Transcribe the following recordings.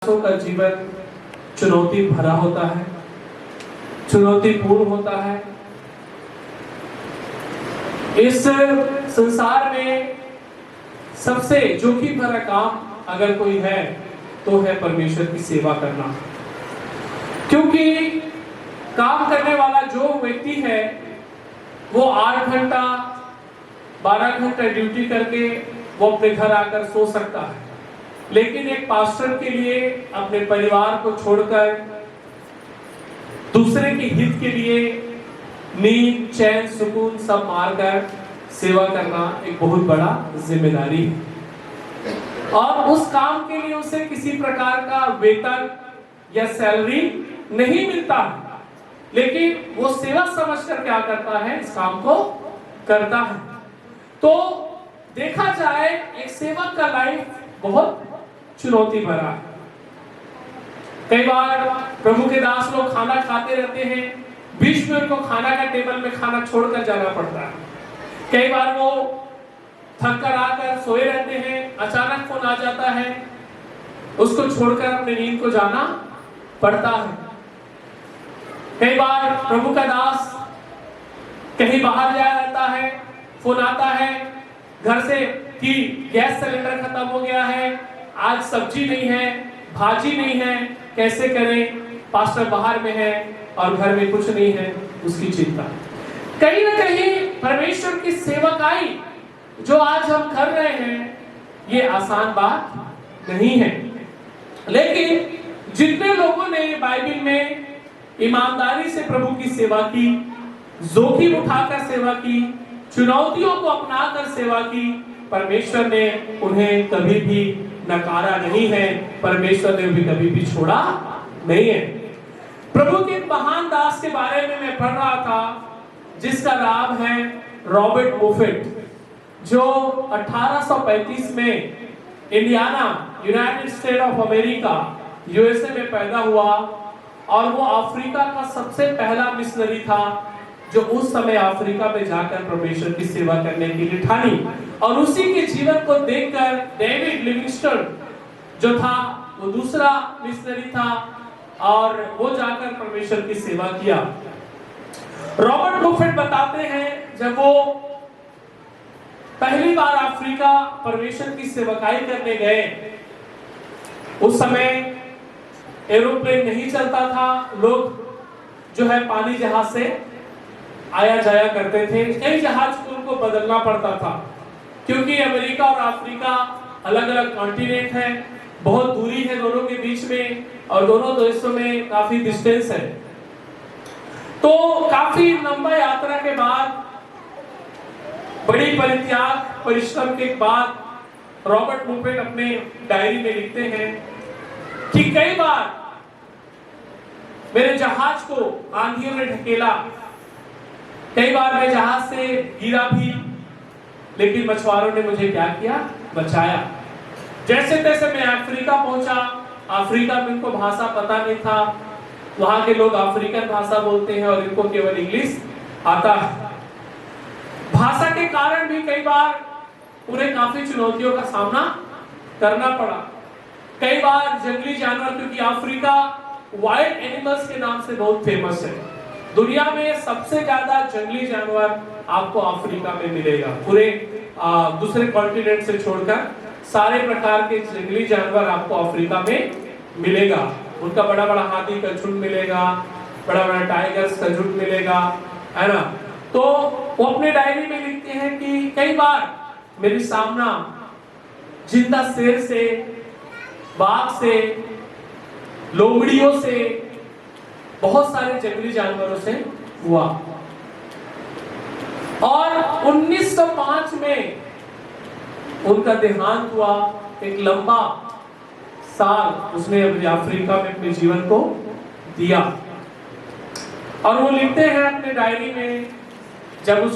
का जीवन चुनौती भरा होता है, चुनौतीपूर्ण होता है। इस संसार में सबसे जोखिम भरा काम अगर कोई है तो है परमेश्वर की सेवा करना, क्योंकि काम करने वाला जो व्यक्ति है वो 8 घंटा 12 घंटा ड्यूटी करके वो अपने घर आकर सो सकता है, लेकिन एक पास्टर के लिए अपने परिवार को छोड़कर दूसरे के हित के लिए नींद चैन सुकून सब मारकर सेवा करना एक बहुत बड़ा जिम्मेदारी है। और उस काम के लिए उसे किसी प्रकार का वेतन या सैलरी नहीं मिलता, लेकिन वो सेवा समझकर क्या करता है, इस काम को करता है। तो देखा जाए एक सेवक का लाइफ बहुत चुनौती भरा है। कई बार प्रभु के दास लोग खाना खाते रहते हैं, बीच में उनको खाना का टेबल में खाना छोड़कर जाना पड़ता है। कई बार वो थक कर आकर सोए रहते हैं, अचानक फोन आ जाता है, उसको छोड़कर अपनी नींद को जाना पड़ता है। कई बार प्रभु का दास कहीं बाहर जा रहता है, फोन आता है घर से कि गैस सिलेंडर खत्म हो गया है, आज सब्जी नहीं है, भाजी नहीं है, कैसे करें, पास्टर बाहर में है और घर में कुछ नहीं है, उसकी चिंता। कहीं ना कहीं परमेश्वर की सेवकाई जो आज हम कर रहे हैं ये आसान बात नहीं है, लेकिन जितने लोगों ने बाइबल में ईमानदारी से प्रभु की सेवा की, जोखिम उठाकर सेवा की, चुनौतियों को अपनाकर सेवा की, परमेश्वर ने उन्हें कभी भी नकारा नहीं है, परमेश्वर ने भी कभी भी छोड़ा नहीं है। प्रभु के एक महान दास के बारे में मैं पढ़ रहा था जिसका नाम है रॉबर्ट बुफेट, जो 1835 में Indiana United state of America USA में पैदा हुआ और वो अफ्रीका का सबसे पहला मिशनरी था जो उस समय अफ्रीका में जाकर परमेश्वर की सेवा करने के लिए ठानी। और उसी के जीवन को देखकर डेविड लिविंगस्टन जो था वो दूसरा मिशनरी था और वो जाकर परमेश्वर की सेवा किया। रॉबर्ट बुफेट बताते हैं जब वो पहली बार अफ्रीका परमेश्वर की सेवकाई करने गए, उस समय एरोप्लेन नहीं चलता था, लोग जो है पानी जहाज से आया जाया करते थे। कई जहाज को उनको बदलना पड़ता था क्योंकि अमेरिका और अफ्रीका अलग अलग कॉन्टिनेंट है, बहुत दूरी है दोनों के बीच में और दोनों देशों में काफी डिस्टेंस है। तो काफी लंबा यात्रा के बाद, बड़ी परित्याग परिश्रम के बाद रॉबर्ट बुफेट अपने डायरी में लिखते हैं कि कई बार मेरे जहाज को आंधियों ने ढकेला, कई बार मैं जहाज से गिरा भी, लेकिन मछुआरों ने मुझे क्या किया, बचाया। जैसे तैसे मैं अफ्रीका पहुंचा। अफ्रीका में इनको भाषा पता नहीं था, वहां के लोग अफ्रीकन भाषा बोलते हैं और इनको केवल इंग्लिश आता है। भाषा के कारण भी कई बार उन्हें काफी चुनौतियों का सामना करना पड़ा। कई बार जंगली जानवर, क्योंकि अफ्रीका वाइल्ड एनिमल्स के नाम से बहुत फेमस है, दुनिया में सबसे ज्यादा जंगली जानवर आपको अफ्रीका में मिलेगा। पूरे दूसरे कॉन्टिनेंट से छोड़कर सारे प्रकार के जंगली जानवर आपको अफ्रीका में मिलेगा। उनका बड़ा बड़ा हाथी का झुंड मिलेगा, बड़ा बड़ा टाइगर्स का झुंड मिलेगा, है ना। तो वो अपने डायरी में लिखते हैं कि कई बार मेरी सामना जिंदा शेर से, बाघ से, लोमड़ियों से, बहुत सारे जंगली जानवरों से हुआ। और 1905 में उनका देहांत हुआ। एक लंबा साल उसने अपने अफ्रीका में अपने जीवन को दिया। और वो लिखते हैं अपने डायरी में, जब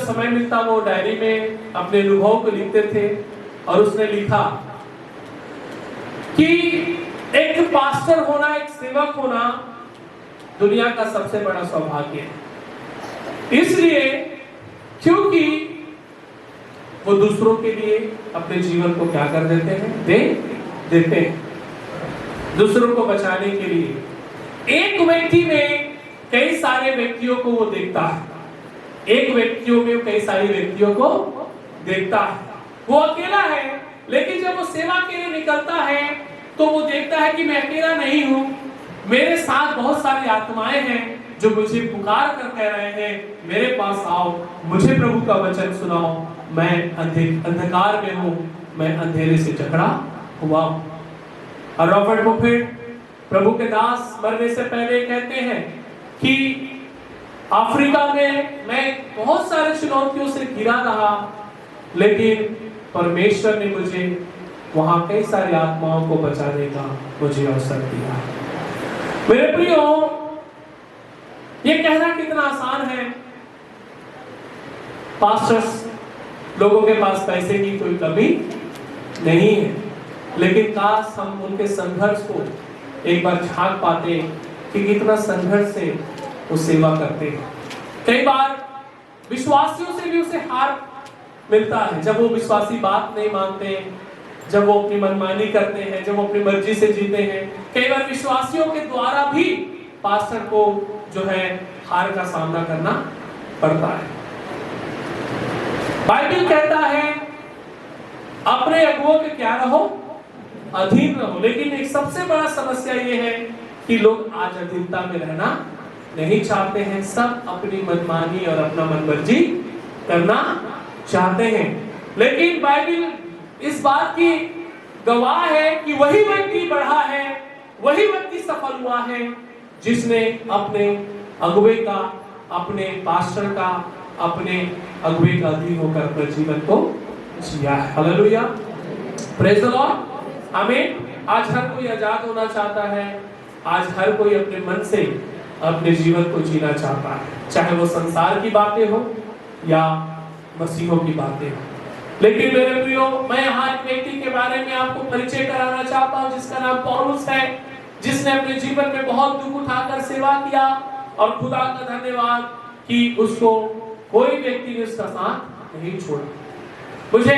समय मिलता वो डायरी में अपने अनुभव को लिखते थे। और उसने लिखा कि एक पास्टर होना, एक सेवक होना दुनिया का सबसे बड़ा सौभाग्य है, इसलिए क्योंकि वो दूसरों के लिए अपने जीवन को क्या कर देते हैं, दे देते हैं दूसरों को बचाने के लिए। एक व्यक्ति में कई सारे व्यक्तियों को वो देखता है, एक व्यक्तियों में कई सारे व्यक्तियों को देखता है। वो अकेला है, लेकिन जब वो सेवा के लिए निकलता है तो वो देखता है कि मैं अकेला नहीं हूं, मेरे साथ बहुत सारी आत्माएं हैं जो मुझे पुकार कर कह रहे हैं मेरे पास आओ, मुझे प्रभु का वचन सुनाओ, मैं अंधकार में हूं, मैं अंधेरे से जकड़ा हुआ हूं। और रॉबर्ट बुफेट प्रभु के दास मरने से पहले कहते हैं कि अफ्रीका में मैं बहुत सारे चुनौतियों से घिरा रहा, लेकिन परमेश्वर ने मुझे वहां कई सारी आत्माओं को बचाने का मुझे अवसर दिया। मेरे प्रियो, ये कहना कितना आसान है। पास्टर्स लोगों के पास पैसे की कोई कमी नहीं है, लेकिन काश हम उनके संघर्ष को एक बार झांक पाते कि कितना संघर्ष से वो सेवा करते हैं। कई बार विश्वासियों से भी उसे हार मिलता है जब वो विश्वासी बात नहीं मानते, जब वो अपनी मनमानी करते हैं, जब वो अपनी मर्जी से जीते हैं। कई बार विश्वासियों के द्वारा भी पास्टर को जो है हार का सामना करना पड़ता है। बाइबल कहता है अपने अगुओं के क्या रहो, अधीन रहो। लेकिन एक सबसे बड़ा समस्या ये है कि लोग आज अधीनता में रहना नहीं चाहते हैं, सब अपनी मनमानी और अपना मनमर्जी करना चाहते हैं। लेकिन बाइबल इस बात की गवाह है कि वही व्यक्ति बढ़ा है, वही व्यक्ति सफल हुआ है जिसने अपने अगुवे का, अपने पास्टर का, अपने अगुवे का अधीन होकर अपने जीवन को जिया है। हालेलुया, प्रेज द लॉर्ड, आमीन। आज हर कोई आजाद होना चाहता है, आज हर कोई अपने मन से अपने जीवन को जीना चाहता है, चाहे वो संसार की बातें हो या मसीहों की बातें हो। लेकिन मेरे प्रियो, मैं यहाँ एक व्यक्ति के बारे में आपको परिचय कराना चाहता हूँ जिसका नाम पौलुस है, जिसने अपने जीवन में बहुत दुख उठाकर सेवा किया और खुदा का धन्यवाद कि उसको कोई व्यक्ति ने उसका साथ नहीं छोड़ा। मुझे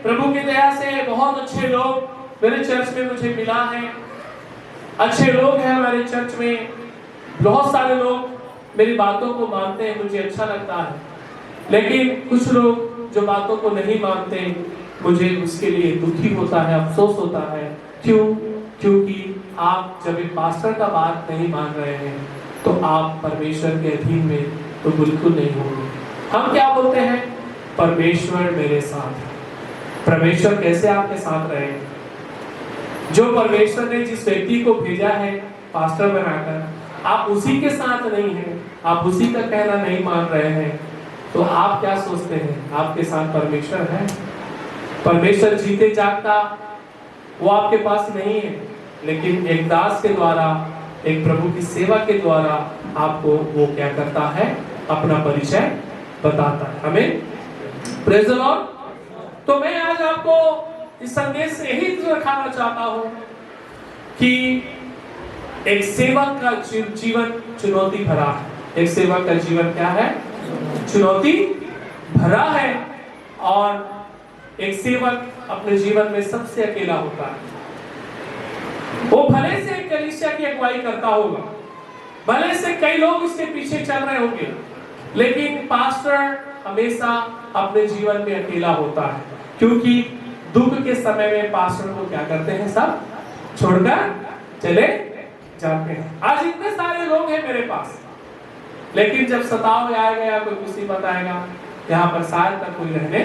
प्रभु की दया से बहुत अच्छे लोग मेरे चर्च में मुझे मिला है, अच्छे लोग हैं हमारे चर्च में, बहुत सारे लोग मेरी बातों को मानते हैं, मुझे अच्छा लगता है। लेकिन कुछ लोग जो बातों को नहीं मानते, मुझे उसके लिए दुखी होता है, अफसोस होता है। क्यों? क्योंकि आप जब एक पास्टर का बात नहीं मान रहे हैं तो आप परमेश्वर के अधीन में तो बिल्कुल नहीं होंगे। हम क्या बोलते हैं? परमेश्वर मेरे साथ है। परमेश्वर कैसे आपके साथ रहे? जो परमेश्वर ने जिस व्यक्ति को भेजा है पास्टर बनाकर, आप उसी के साथ नहीं हैं, आप उसी का कहना नहीं मान रहे हैं, तो आप क्या सोचते हैं आपके साथ परमेश्वर है? परमेश्वर जीते जागता वो आपके पास नहीं है, लेकिन एक दास के द्वारा, एक प्रभु की सेवा के द्वारा आपको वो क्या करता है? अपना परिचय बताता है। हमें प्रेज़ द लॉर्ड। तो मैं आज आपको इस संदेश से यही दिखाना चाहता हूं कि एक सेवक का जीवन चुनौती भरा है। एक सेवक का जीवन क्या है? चुनौती भरा है। और एक सेवक अपने जीवन में सबसे अकेला होता है। वो भले से कलीसिया की अगुवाई करता होगा, भले से कई लोग उसके पीछे चल रहे होंगे, लेकिन पास्टर हमेशा अपने जीवन में अकेला होता है, क्योंकि दुख के समय में पास्टर को क्या करते हैं? सब छोड़कर चले जाते हैं। आज इतने सारे लोग हैं मेरे पास, लेकिन जब सताव आएगा या कोई मुसीबत आएगा, यहाँ पर शायद तक कोई रहने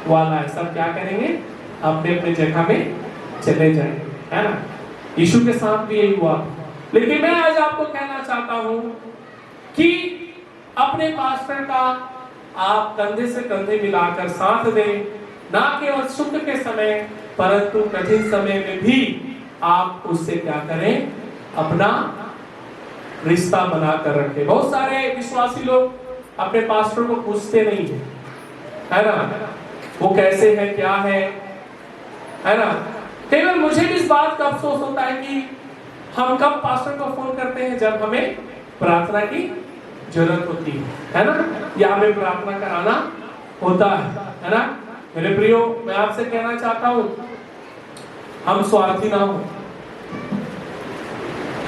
वाला है, सब क्या करेंगे? अपने अपने जगह में चले जाएंगे, है ना? यीशु के साथ भी यही हुआ। लेकिन मैं आज आपको कहना चाहता हूं कि अपने पास्टर का आप कंधे से कंधे मिलाकर साथ दें, ना केवल सुख के समय परंतु कठिन समय में भी आप उससे क्या करें? अपना रिश्ता बनाकर रखें। बहुत सारे विश्वासी लोग अपने पास्टर को पूछते नहीं है ना? वो कैसे है, क्या है ना? कई बार मुझे भी इस बात का अफसोस होता है कि हम कब पास्टर को फोन करते हैं? जब हमें प्रार्थना की जरूरत होती है ना? या हमें प्रार्थना कराना होता है ना? मेरे प्रियो, मैं आपसे कहना चाहता हूँ, हम स्वार्थी ना हो,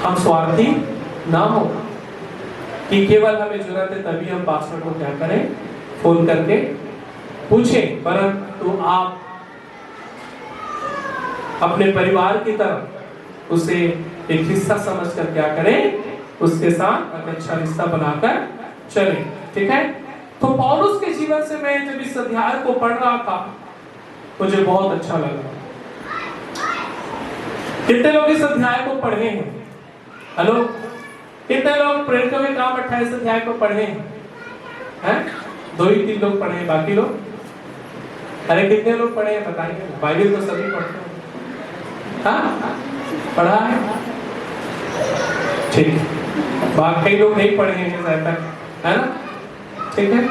हम स्वार्थी ना हो कि केवल हमें जरूरत है तभी हम पास्टर को क्या करें, फोन करके पूछें, परंतु आप अपने परिवार की तरह उसे एक हिस्सा समझकर क्या करें, उसके साथ एक अच्छा रिश्ता बनाकर चलें। ठीक है। तो पौलुस के जीवन से मैं जब इस अध्याय को पढ़ रहा था मुझे बहुत अच्छा लगा। कितने लोग इस अध्याय को पढ़े हैं? हेलो, कितने लोग प्रेरितों के काम 28 अध्याय को पढ़े हैं? 2 ही 3 लोग पढ़े हैं, बाकी लोग? अरे कितने लोग पढ़े हैं बताइए। बाइबल तो सभी पढ़ते हैं। हाँ, पढ़ा है? ठीक है। बाकी लोग नहीं पढ़े हैं शायद तक, है ना? ठीक है।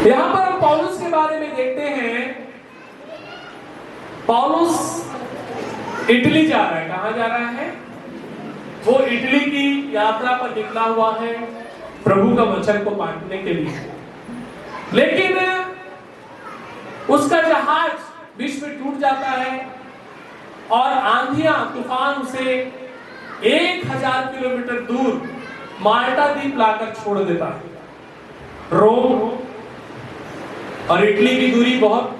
यहां पर हम पौलुस के बारे में देखते हैं। पौलुस इटली जा रहा है। कहां जा रहा है? वो इटली की यात्रा पर निकला हुआ है प्रभु का वचन को बांटने के लिए, लेकिन उसका जहाज बीच में टूट जाता है और आंधियां तूफान उसे 1000 किलोमीटर दूर माल्टा द्वीप लाकर छोड़ देता है। रोम और इटली की दूरी बहुत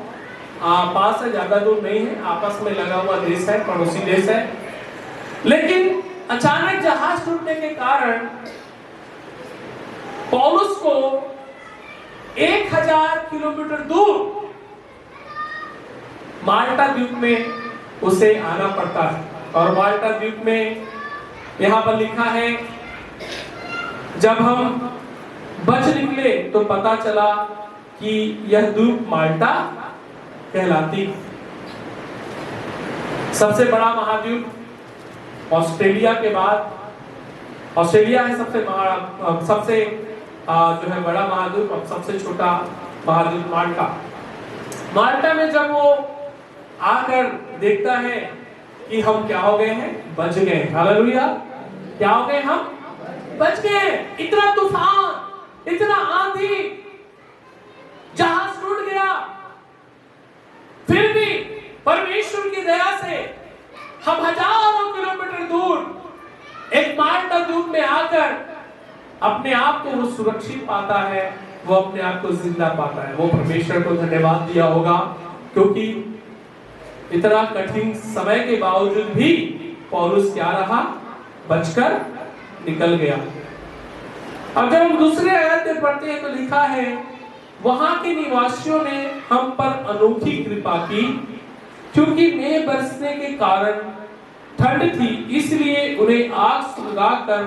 पास है, ज्यादा दूर नहीं है, आपस में लगा हुआ देश है, पड़ोसी देश है। लेकिन अचानक जहाज टूटने के कारण पौलुस को 1000 किलोमीटर दूर माल्टा द्वीप में उसे आना पड़ता है। और माल्टा द्वीप में यहां पर लिखा है, जब हम बच निकले तो पता चला कि यह द्वीप माल्टा कहलाती। सबसे बड़ा महाद्वीप ऑस्ट्रेलिया के बाद, ऑस्ट्रेलिया है सबसे जो है बड़ा महाद्वीप, और सबसे छोटा महाद्वीप माल्टा। माल्टा में जब वो आकर देखता है कि हम क्या हो गए हैं, बच गए। हालेलुया। क्या हो गए? हम बच गए। इतना तूफान, इतना आंधी, जहाज टूट गया, फिर भी परमेश्वर की दया से हम हजारों किलोमीटर दूर एक माल्टा द्वीप में आकर अपने आप को वो सुरक्षित पाता है, वो अपने आप को जिंदा पाता है। वो परमेश्वर को धन्यवाद दिया होगा, क्योंकि इतना कठिन समय के बावजूद भी पौलुस क्या रहा, बचकर निकल गया। अब जब हम दूसरे आयत में पढ़ते हैं तो लिखा है, वहां के निवासियों ने हम पर अनोखी कृपा की, क्योंकि मेघ बरसने के कारण ठंड थी, इसलिए उन्हें आग सुलगाकर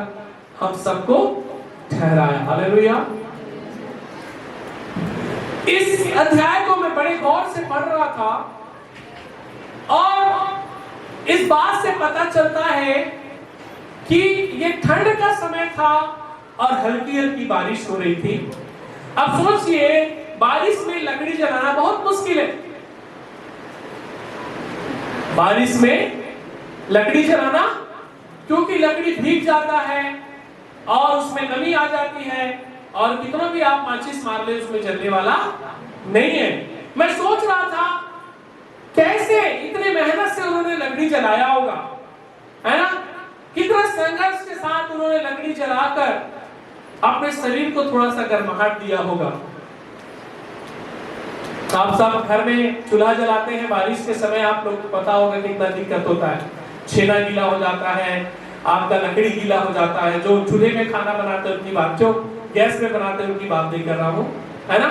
हम सबको ठहराया। हालेलुया। इस अध्याय को मैं बड़े गौर से पढ़ रहा था और इस बात से पता चलता है कि ये ठंड का समय था और हल्की हल्की बारिश हो रही थी। अब सोचिए, बारिश में लकड़ी जलाना बहुत मुश्किल है। बारिश में लकड़ी जलाना, क्योंकि लकड़ी भीग जाता है और उसमें नमी आ जाती है, और कितना भी आप माचिस मार ले उसमें जलने वाला नहीं है। मैं सोच रहा था कैसे इतने मेहनत से उन्होंने लकड़ी जलाया होगा, है ना? कितना संघर्ष के साथ उन्होंने लकड़ी जलाकर अपने शरीर को थोड़ा सा गर्माहट दिया होगा। आप सब घर में चूल्हा जलाते हैं, बारिश के समय आप लोग को पता होगा कितना दिक्कत होता है। छेना गीला हो जाता है, आपका लकड़ी गीला हो जाता है। जो चूल्हे में खाना बनाते हैं उनकी बात, जो गैस में बनाते हैं उनकी बात नहीं कर रहा हूँ, है ना?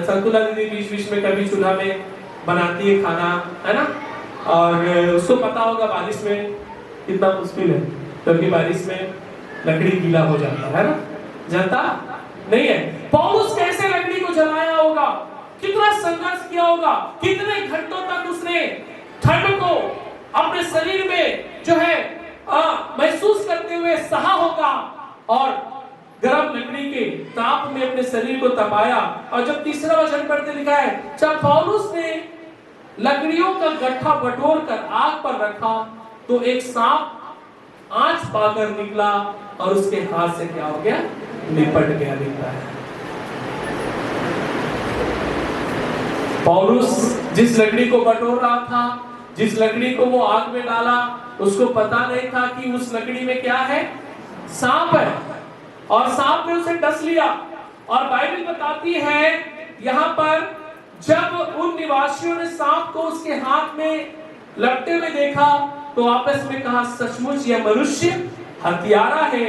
संतुला दीदी बीच बीच में कभी चूल्हा में बनाती है खाना, है ना? और उसको पता होगा बारिश में कितना मुश्किल है, क्योंकि बारिश में लकड़ी गीला हो जाता है ना, जलता नहीं है। पौलुस कैसे लकड़ी को जलाया होगा, कितना संघर्ष किया होगा, कितने घंटों तक उसने ठंड को अपने शरीर में जो है महसूस करते हुए सहा होगा, और गर्म लकड़ी के ताप में अपने शरीर को तपाया। और जब तीसरा वचन पढ़ते लिखा है, जब पौलुस ने लकड़ियों का गट्ठा बटोर कर आग पर रखा तो एक सांप आंच पाकर निकला और उसके हाथ से क्या हो गया, लिपट गया। लिखता है पौलुस जिस लकड़ी को बटोर रहा था, जिस लकड़ी को वो आग में डाला, उसको पता नहीं था कि उस लकड़ी में क्या है, सांप है, और सांप ने उसे डस लिया। और बाइबल बताती है यहाँ पर, जब उन निवासियों ने सांप को उसके हाथ में लपटे हुए देखा तो आपस में कहा, सचमुच यह मनुष्य हत्यारा है,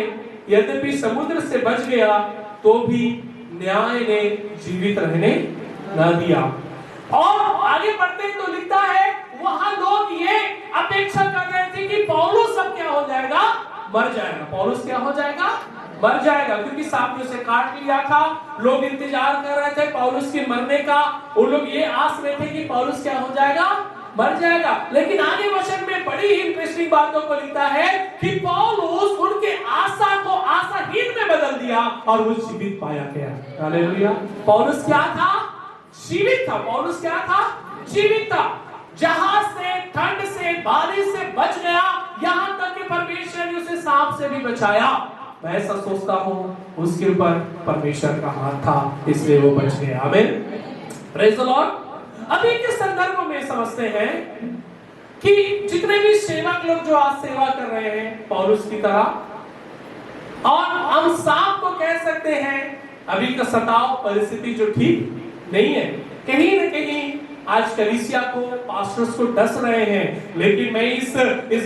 यद्यपि समुद्र से बच गया तो भी न्याय ने जीवित रहने न दिया। और आगे बढ़ते तो लिखता है, वहां लोग ये अपेक्षा कर रहे थे कि पौलुस अब क्या हो जाएगा, मर जाएगा। पौलुस क्या हो जाएगा, मर जाएगा, क्योंकि सांप ने उसे काट लिया था। लोग इंतजार कर रहे थे पौलुस के मरने का। वो लोग ये आस में थे कि पौलुस क्या हो जाएगा, मर जाएगा। लेकिन आगे वचन में बड़ी ही इंटरेस्टिंग बातों को लिखता है कि पौलुस उनके आशा को आशाहीन में बदल दिया और वो जीवित पाया गया। हालेलुया। पौलुस क्या था, जीवित था। पौलुस क्या था, जीवित था। जहाज से, ठंड से, बारिश से बच गया, यहाँ तक कि परमेश्वर ने उसे सांप से भी बचाया। मैं ऐसा सोचता हूँ उसके ऊपर परमेश्वर का हाथ था, इसलिए वो बच गया। आमीन, प्रेज़ द लॉर्ड। अभी के संदर्भ में समझते हैं कि जितने भी सेवक लोग जो आज सेवा कर रहे हैं पौलुस की तरह, और हम सांप को कह सकते हैं अभी का सताव परिस्थिति जो ठीक नहीं है। कहीं न कहीं आज कलीसिया को, पास्टर्स को डस रहे हैं। लेकिन मैं इस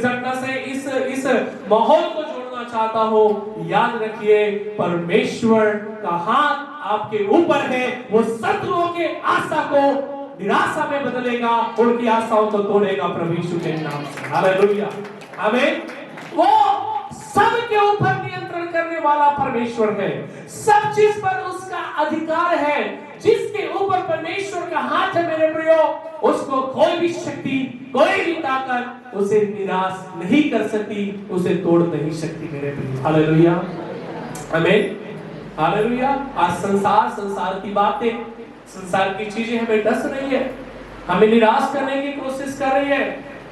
घटना से इस माहौल को जोड़ना चाहता हूँ। याद रखिए, परमेश्वर का हाथ आपके ऊपर है। वो शत्रुओं के आशा को निराशा में बदलेगा, उनकी आशाओं को तोड़ेगा प्रभु यीशु के नाम से। हालेलुया, आमीन। वो सब के ऊपर नियंत्रण करने वाला परमेश्वर है। सब चीज पर उसका अधिकार है। जिसके ऊपर परमेश्वर का हाथ है मेरे प्रियो, उसको कोई भी शक्ति, कोई भी ताकत उसे निराश नहीं कर सकती, उसे तोड़ नहीं सकती मेरे प्रियो। हालेलुया, आमीन, हालेलुया। आज संसार की बातें, संसार की चीजें हमें डस रही है, हमें निराश करने की कोशिश कर रही है,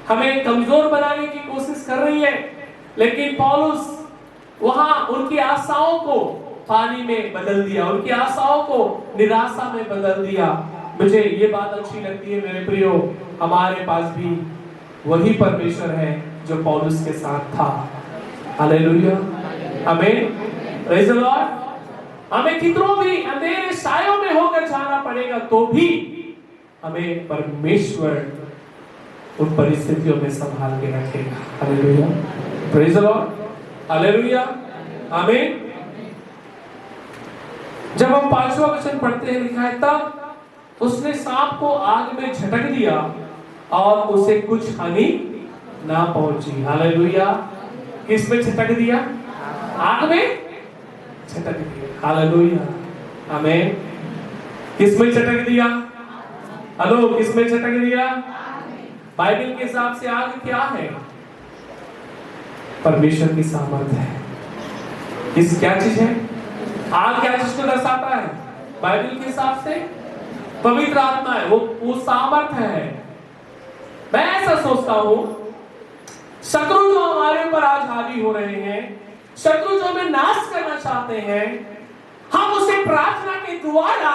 हमें कमजोर बनाने की कोशिश कर रही है। लेकिन पौलुस वहां उनकी आशाओं को पानी में बदल दिया, उनकी आशाओं को निराशा में बदल दिया। मुझे ये बात अच्छी लगती है मेरे प्रियो, हमारे पास भी वही परमेश्वर है जो पौलुस के साथ था। हालेलुया, आमीन, प्रेज़ द लॉर्ड। हमें कितनों भी अंधेरे सायों में होकर जाना पड़ेगा तो भी हमें परमेश्वर उन परिस्थितियों में संभाल के रखेगा। Hallelujah, praise the Lord, hallelujah, आमीन। जब हम 5वां वचन पढ़ते हैं, लिखा है, तब उसने सांप को आग में झटक दिया और उसे कुछ हानि ना पहुंची। हालेलुया। किस में झटक दिया, आग में झटक दिया। हालेलुया, आमीन। किस में झटक दिया, हेलो, किस में झटक दिया? बाइबल के हिसाब से आग क्या है, परमेश्वर की सामर्थ है। किस क्या चीज है आग, क्या चीज को दर्शाता है बाइबल के हिसाब से? पवित्र आत्मा है, वो सामर्थ है। मैं ऐसा सोचता हूं, शत्रु जो हमारे ऊपर आज हावी हो रहे हैं, शत्रु जो हमें नाश करना चाहते हैं, हम उसे प्रार्थना के द्वारा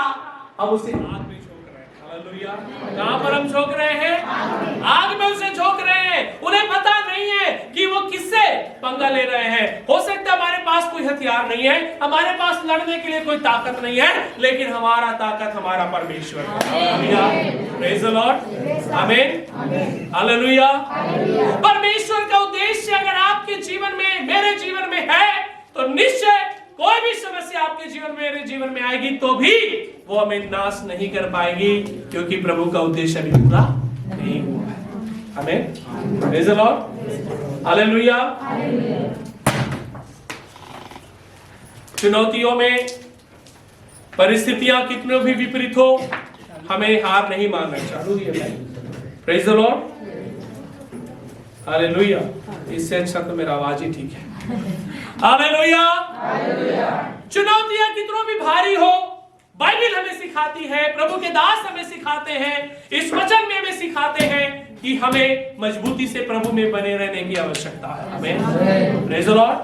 हम उसे आग में झोंक रहे हैं। हालेलुया। कहां पर हम झोंक रहे हैं, आग में उसे झोंक रहे हैं। उन्हें पता नहीं है कि वो किससे पंगा ले रहे हैं। हो सकता है हमारे पास कोई हथियार नहीं है, हमारे पास लड़ने के लिए कोई ताकत नहीं है, लेकिन हमारा ताकत हमारा परमेश्वर है। हालेलुया, प्रेज़ द लॉर्ड, आमीन, हालेलुया। परमेश्वर का उद्देश्य अगर आपके जीवन में, मेरे जीवन में है, तो निश्चय कोई भी समस्या आपके जीवन में, मेरे जीवन में आएगी तो भी वो हमें नाश नहीं कर पाएगी, क्योंकि प्रभु का उद्देश्य अभी पूरा नहीं हुआ है। आमीन, प्रेज़ द लॉर्ड, हालेलुया। चुनौतियों में, परिस्थितियां कितने भी विपरीत हो, हमें हार नहीं मानना चाहिए। Praise the Lord, hallelujah. इससे अच्छा तो मेरा आवाज ही ठीक है। हालेलुया। चुनौतियां कितनों भी भारी हो, बाइबल हमें सिखाती है, प्रभु के दास हमें सिखाते हैं, इस वचन में हमें सिखाते हैं कि हमें मजबूती से प्रभु में बने रहने की आवश्यकता है। आमीन, प्रेज़ द लॉर्ड।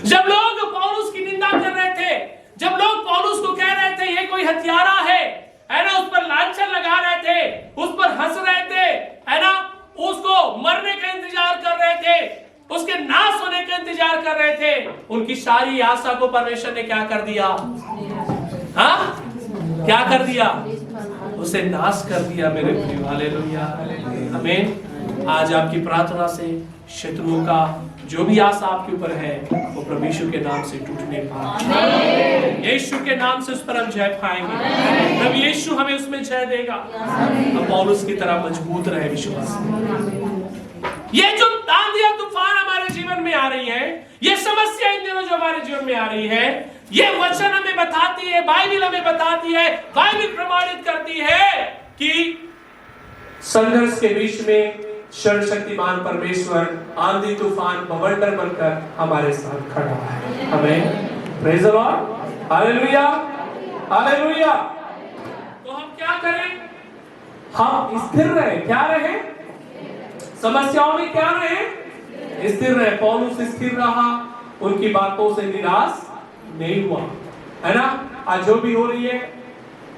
जब लोग पौलुस की निंदा कर रहे थे, जब लोग पौलुस को कह रहे थे ये कोई हत्यारा है, है ना, उस पर लांछन लगा रहे थे, उस पर हंस रहे थे, है ना, उसको मरने का इंतजार कर रहे थे, उसके नाश होने का इंतजार कर रहे थे, उनकी सारी आशा को परमेश्वर ने क्या कर दिया? हाँ, क्या कर दिया? उसे नाश कर दिया मेरे प्रिय। हालेलुया, आमीन। आज आपकी प्रार्थना से शत्रुओं का जो भी आशा आपके ऊपर है वो प्रभु यीशु के नाम से टूटने पाए, यीशु के नाम से उस पर हम जय पाएंगे। प्रभु यीशु हमें उसमें जय देगा। हम पौलुस की तरह मजबूत रहे विश्वास में। ये जो आंधियां तूफान हमारे जीवन में आ रही है, ये समस्या इन दिनों जो हमारे जीवन में आ रही है, ये वचन हमें बताती है, बाइबल हमें बताती है, बाइबल प्रमाणित करती है कि संघर्ष के बीच में सर्वशक्तिमान परमेश्वर आंधी तूफान बवंडर बनकर हमारे साथ खड़ा है। हमें praise the Lord, hallelujah, hallelujah. तो हम क्या करें? हम स्थिर रहे। क्या रहे? समस्याओं में क्या रहे? स्थिर रहे। पौलुस स्थिर रहा, उनकी बातों से निराश नहीं हुआ, है ना। आज जो भी हो रही है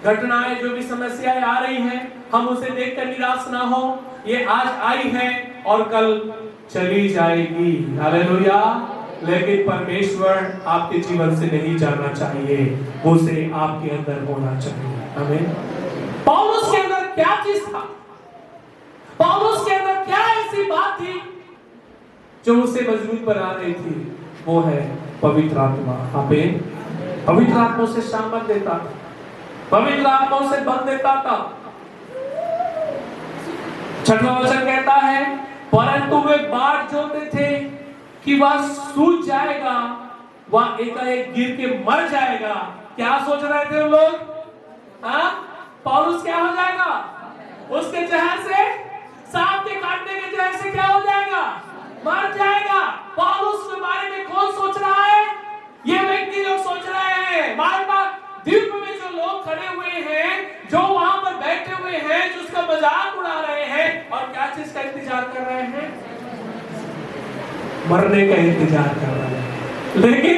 घटनाएं, जो भी समस्याएं आ रही हैं, हम उसे देखकर निराश ना हो। ये आज आई है और कल चली जाएगी। हालेलुया। लेकिन परमेश्वर आपके जीवन से नहीं जाना चाहिए, वो से आपके अंदर होना चाहिए। आमीन। पौलुस के अंदर क्या चीज था? पौलुस के अंदर क्या ऐसी बात थी जो उसे मजबूत बना रही थी? वो है पवित्र आत्मा। आमीन। पवित्र आत्मा से शामत देता था, पवित्र आत्मा से बल देता था। छठवां वचन कहता है, परंतु वे बाट जोते थे कि वह सूझ जाएगा, वह एकाएक गिर के मर जाएगा। क्या सोच रहे थे लोग? हाँ, पौलुस क्या हो जाएगा? उसके जहर से, सांप के काटने के जहर से क्या हो जाएगा? मर जाएगा। पौलुस के बारे में कौन सोच रहा है? ये व्यक्ति लोग सोच रहे हैं। माल्टा द्वीप में जो लोग खड़े हुए हैं, जो वहां पर बैठे हुए हैं, जो उसका मजाक उड़ा रहे हैं, और क्या चीज का इंतजार कर रहे हैं? मरने का इंतजार कर रहे हैं। लेकिन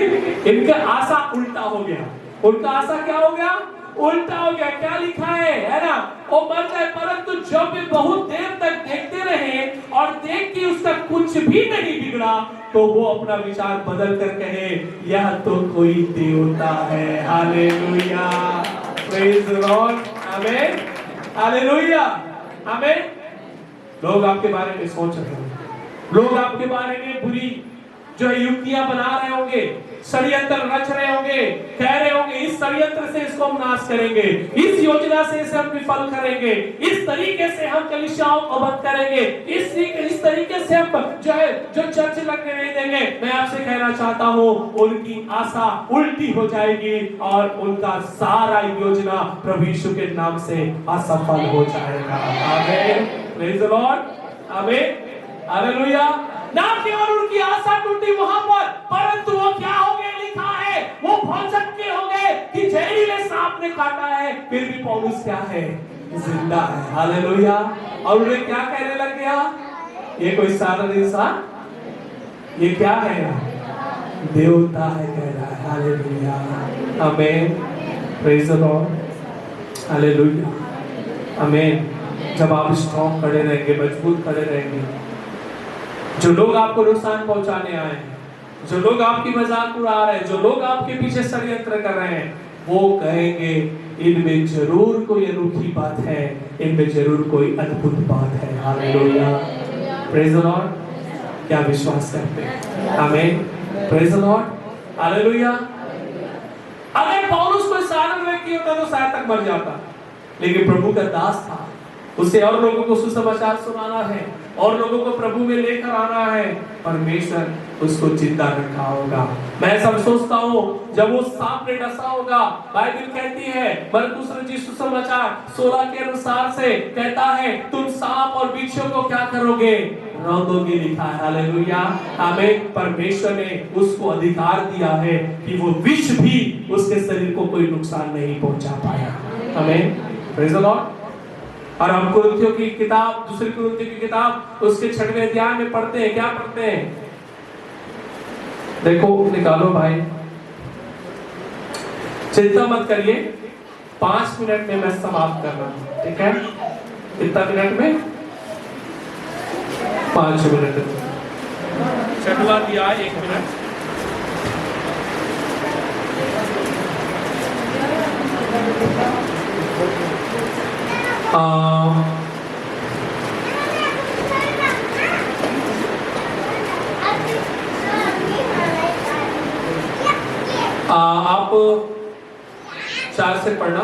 इनका आशा उल्टा हो गया। उनका आशा क्या हो गया? उल्टा हो गया। क्या लिखा है ना, वो मर जाए, परंतु जब वे बहुत देर तक देखते रहे और देख के उसका कुछ भी नहीं बिगड़ा, तो वो अपना विचार बदल कर कहे, यह तो कोई देवता है। हालेलुया, प्रेज़ द लॉर्ड, आमीन, हालेलुया, आमीन। लोग आपके बारे में सोच रहे होंगे, लोग आपके बारे में बुरी जो है युक्तियां बना रहे होंगे, षड्यंत्र रच रहे होंगे, कह रहे होंगे इस षड्यंत्र से इसको हम नाश करेंगे, इस योजना से इसे हम विफल करेंगे, इस तरीके से हम कलीसियाओं को बंद करेंगे, इस तरीके से हम जो चर्च लगने नहीं देंगे। मैं आपसे कहना चाहता हूँ, उनकी आशा उल्टी हो जाएगी और उनका सारा योजना प्रभु यीशु के नाम से असफल हो जाएगा। आमीन, प्रेज़ द लॉर्ड, आमीन, हालेलुया। ना केवल उनकी आशा टूटी वहां पर, परंतु वो क्या हो गए? लिखा है वो भौचक के हो गए कि जहरीले सांप ने काटा है, फिर भी पौलुस क्या है? जिंदा है। हालेलुया। और उन्हें क्या कहने लग गया? ये कोई साधारण इंसान, ये क्या है? देवता है कह रहा है। हालेलुया, आमीन, प्रेज़ द लॉर्ड, हालेलुया, आमीन। जब आप स्ट्रॉन्ग खड़े रहेंगे, मजबूत खड़े रहेंगे, जो लोग आपको नुकसान पहुंचाने आए हैं, जो लोग आपकी मजाक उड़ा रहे हैं, जो लोग आपके पीछे षड्यंत्र कर रहे हैं, वो कहेंगे इनमें जरूर कोई अनोखी बात है, इनमें जरूर कोई अद्भुत बात है। Hallelujah, praise the Lord. क्या विश्वास करते हैं? आमीन, प्रेज़ द लॉर्ड, हालेलुया। अगर पौलुस कोई साधारण व्यक्ति होता तो शायद तक मर जाता, लेकिन प्रभु का दास था, उसे और लोगों को सुसमाचार सुनाना है, और लोगों को प्रभु में लेकर आना है। परमेश्वर उसको जिंदा रखा होगा। मैं सब सोचता हूँ, जब वो सांप ने डसा होगा, बाइबल कहती है मरकुस रचित सुसमाचार 16 के अनुसार से कहता है, तुम सांप और बिच्छू को क्या करोगे? रौंदोगे, लिखा है। हालेलुया, आमीन। परमेश्वर ने उसको अधिकार दिया है कि वो विष भी उसके शरीर को कोई नुकसान नहीं पहुंचा पाया। आमीन, प्रेज़ द लॉर्ड। और हम कुरिन्थियों की किताब, दूसरी कुरिन्थियों की किताब, उसके 6वें अध्याय में पढ़ते हैं। क्या पढ़ते हैं? देखो, निकालो भाई, चिंता मत करिए, 5 मिनट में मैं समाप्त कर रहा हूं, ठीक है? कितना मिनट में? 5 मिनट में। छठवा दिया 1 मिनट। आप 4 से पढ़ना।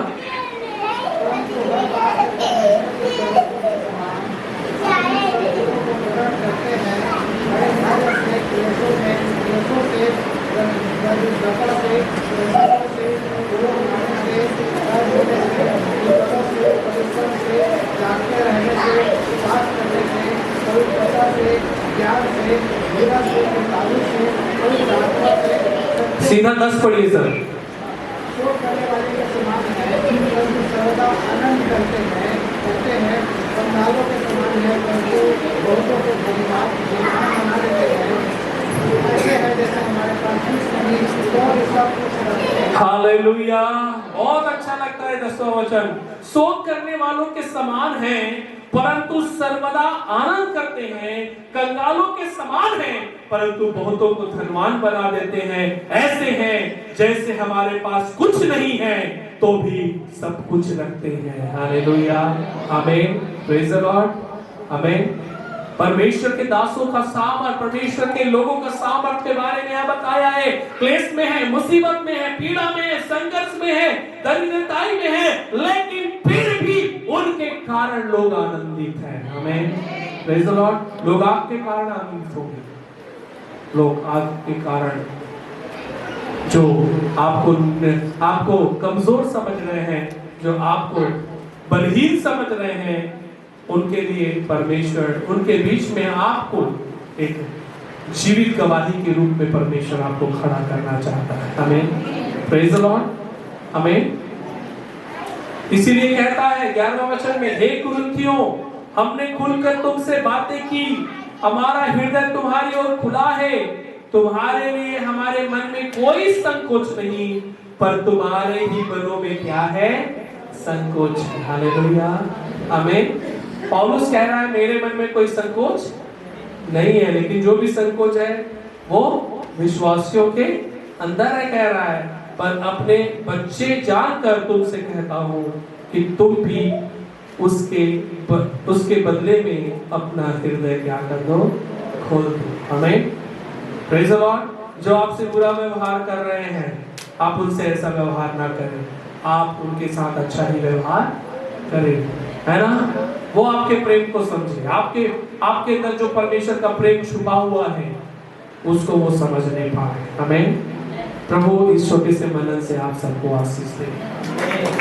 सीधा 10 पढ़िए सर। करने वाले के समान है, परंतु सर्वदा आनंद करते हैं, कंगालों के समान है, परंतु बहुतों को धन्यवाद बना देते हैं। ऐसे है जैसे हमारे पास सब कुछ रहते हैं। हालेलुया, बहुत अच्छा लगता है 10वां वचन। शोक करने वालों के समान हैं, परंतु सर्वदा आनंद करते हैं, कंगालों के समान हैं, परंतु बहुतों को धनवान बना देते हैं। ऐसे हैं जैसे हमारे पास कुछ नहीं है तो भी सब कुछ रखते हैं। हालेलुया, आमीन, प्रेज द लॉर्ड, आमीन। परमेश्वर के दासों का सामर्थ, परमेश्वर के लोगों का सामर्थ के बारे में बताया है। क्लेश में है, मुसीबत में है, पीड़ा में है, संघर्ष में है, दरिद्रताई में है, लेकिन फिर भी उनके कारण लोग आनंदित हैं। आमीन, प्रेज द लॉर्ड। लोग आपके कारण आनंदित होंगे। लोग आपके कारण जो आपको कमजोर समझ रहे हैं, जो आपको बलहीन समझ रहे हैं, उनके लिए परमेश्वर, उनके बीच में आपको एक जीवित गवाही के रूप में परमेश्वर आपको खड़ा करना चाहता है। आमीन, प्रेज द लॉर्ड, आमीन। इसीलिए कहता है 11वां वचन में, हे कुरिन्थियों, हमने खुलकर तुमसे बातें की, हमारा हृदय तुम्हारी ओर खुला है, तुम्हारे लिए हमारे मन में कोई संकोच नहीं, पर तुम्हारे ही मनों में क्या है? संकोच। हालेलुया, आमीन। पौलुस कह रहा है मेरे मन में कोई संकोच नहीं है, लेकिन जो भी संकोच है वो विश्वासियों के अंदर है, कह रहा है। पर अपने बच्चे जानकर तुमसे कहता हूं कि तुम भी उसके बदले में अपना हृदय क्या कर दो? खोल दो। आमीन, प्रेज द लॉर्ड। जो आपसे बुरा व्यवहार कर रहे हैं, आप उनसे ऐसा व्यवहार ना करें, आप उनके साथ अच्छा ही व्यवहार करें, है ना? वो आपके प्रेम को समझे, आपके अंदर जो परमेश्वर का प्रेम छुपा हुआ है उसको वो समझ नहीं पाए। आमीन। प्रभु इस छोटे से मनन से आप सबको आशीष दे।